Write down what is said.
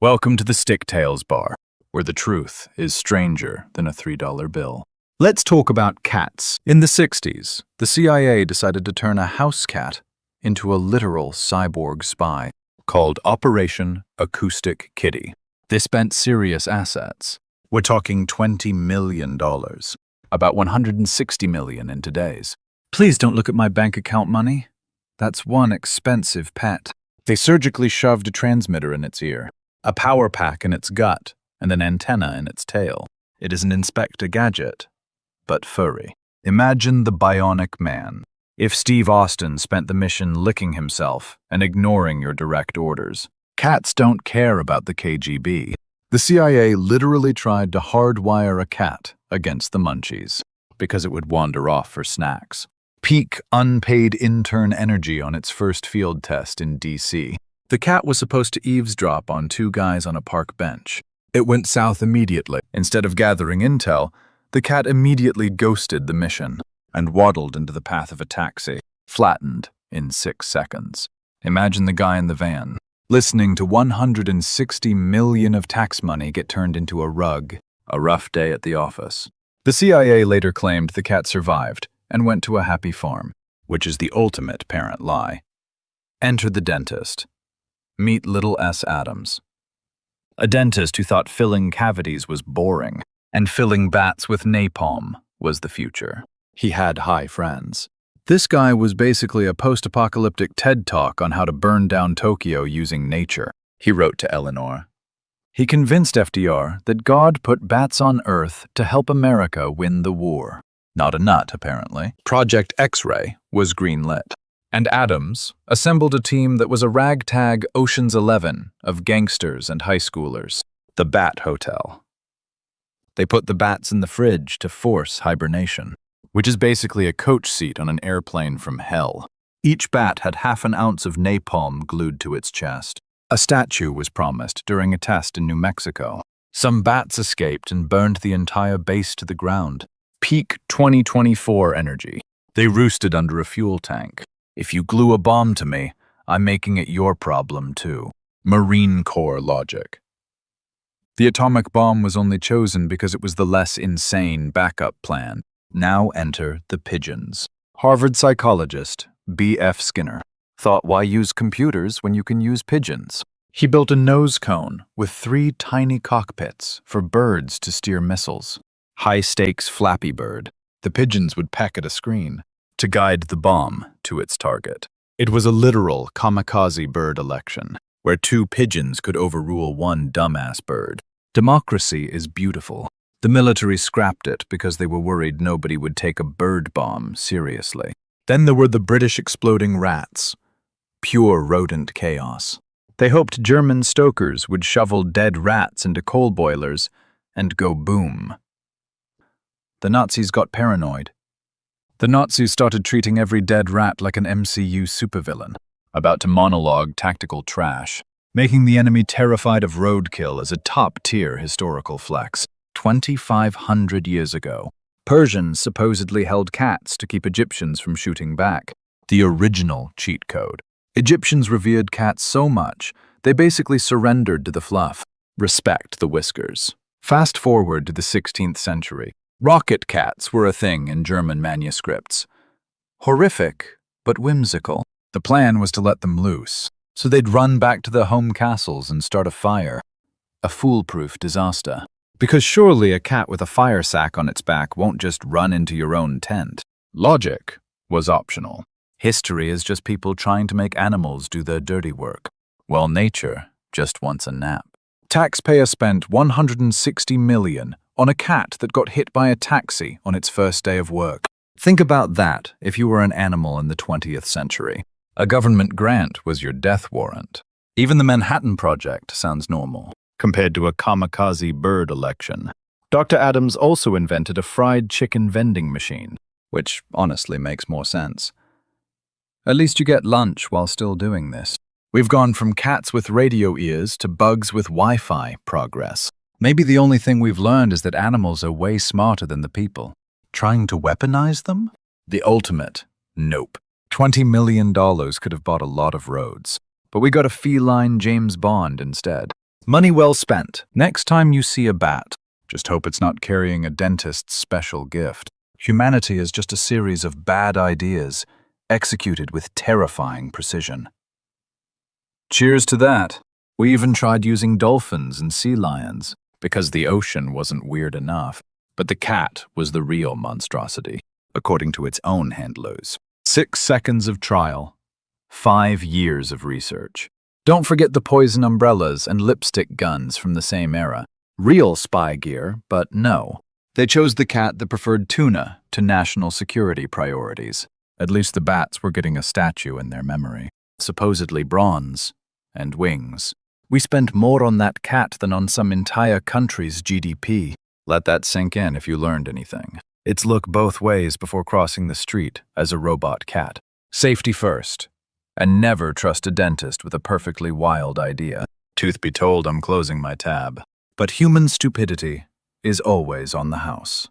Welcome to the Stick Tales Bar, where the truth is stranger than a $3 bill. Let's talk about cats. In the 60s, the CIA decided to turn a house cat into a literal cyborg spy called Operation Acoustic Kitty. They spent serious assets. We're talking $20 million, about $160 million in today's. Please don't look at my bank account money. That's one expensive pet. They surgically shoved a transmitter in its ear, a power pack in its gut, and an antenna in its tail. It is an Inspector Gadget, but furry. Imagine the bionic man. If Steve Austin spent the mission licking himself and ignoring your direct orders. Cats don't care about the KGB. The CIA literally tried to hardwire a cat against the munchies because it would wander off for snacks. Peak unpaid intern energy on its first field test in D.C. The cat was supposed to eavesdrop on two guys on a park bench. It went south immediately. Instead of gathering intel, the cat immediately ghosted the mission and waddled into the path of a taxi, flattened in 6 seconds. Imagine the guy in the van, listening to $160 million of tax money get turned into a rug. A rough day at the office. The CIA later claimed the cat survived and went to a happy farm, which is the ultimate parent lie. Enter the dentist. Meet little S. Adams. A dentist who thought filling cavities was boring, and filling bats with napalm was the future. He had high friends. This guy was basically a post-apocalyptic TED Talk on how to burn down Tokyo using nature. He wrote to Eleanor. He convinced FDR that God put bats on Earth to help America win the war. Not a nut, apparently. Project X-Ray was greenlit. And Adams assembled a team that was a ragtag Ocean's 11 of gangsters and high schoolers. The Bat Hotel. They put the bats in the fridge to force hibernation, which is basically a coach seat on an airplane from hell. Each bat had half an ounce of napalm glued to its chest. A statue was promised during a test in New Mexico. Some bats escaped and burned the entire base to the ground. Peak 2024 energy. They roosted under a fuel tank. If you glue a bomb to me, I'm making it your problem too. Marine Corps logic. The atomic bomb was only chosen because it was the less insane backup plan. Now enter the pigeons. Harvard psychologist B.F. Skinner thought, why use computers when you can use pigeons? He built a nose cone with 3 tiny cockpits for birds to steer missiles. High-stakes Flappy Bird. The pigeons would peck at a screen to guide the bomb to its target. It was a literal kamikaze bird election, where 2 pigeons could overrule 1 dumbass bird. Democracy is beautiful. The military scrapped it because they were worried nobody would take a bird bomb seriously. Then there were the British exploding rats. Pure rodent chaos. They hoped German stokers would shovel dead rats into coal boilers and go boom. The Nazis got paranoid. The Nazis started treating every dead rat like an MCU supervillain, about to monologue tactical trash, making the enemy terrified of roadkill as a top-tier historical flex. 2,500 years ago, Persians supposedly held cats to keep Egyptians from shooting back. The original cheat code. Egyptians revered cats so much, they basically surrendered to the fluff. Respect the whiskers. Fast forward to the 16th century. Rocket cats were a thing in German manuscripts. Horrific, but whimsical. The plan was to let them loose, so they'd run back to their home castles and start a fire. A foolproof disaster. Because surely a cat with a fire sack on its back won't just run into your own tent. Logic was optional. History is just people trying to make animals do their dirty work, while nature just wants a nap. Taxpayer spent $160 million on a cat that got hit by a taxi on its first day of work. Think about that if you were an animal in the 20th century. A government grant was your death warrant. Even the Manhattan Project sounds normal, compared to a kamikaze bird election. Dr. Adams also invented a fried chicken vending machine, which honestly makes more sense. At least you get lunch while still doing this. We've gone from cats with radio ears to bugs with Wi-Fi progress. Maybe the only thing we've learned is that animals are way smarter than the people. Trying to weaponize them? The ultimate nope. $20 million could have bought a lot of roads. But we got a feline James Bond instead. Money well spent. Next time you see a bat, just hope it's not carrying a dentist's special gift. Humanity is just a series of bad ideas executed with terrifying precision. Cheers to that. We even tried using dolphins and sea lions because the ocean wasn't weird enough. But the cat was the real monstrosity, according to its own handlers. 6 seconds of trial, 5 years of research. Don't forget the poison umbrellas and lipstick guns from the same era. Real spy gear, but no. They chose the cat that preferred tuna to national security priorities. At least the bats were getting a statue in their memory. Supposedly bronze and wings. We spent more on that cat than on some entire country's GDP. Let that sink in if you learned anything. It's look both ways before crossing the street as a robot cat. Safety first. And never trust a dentist with a perfectly wild idea. Truth be told, I'm closing my tab. But human stupidity is always on the house.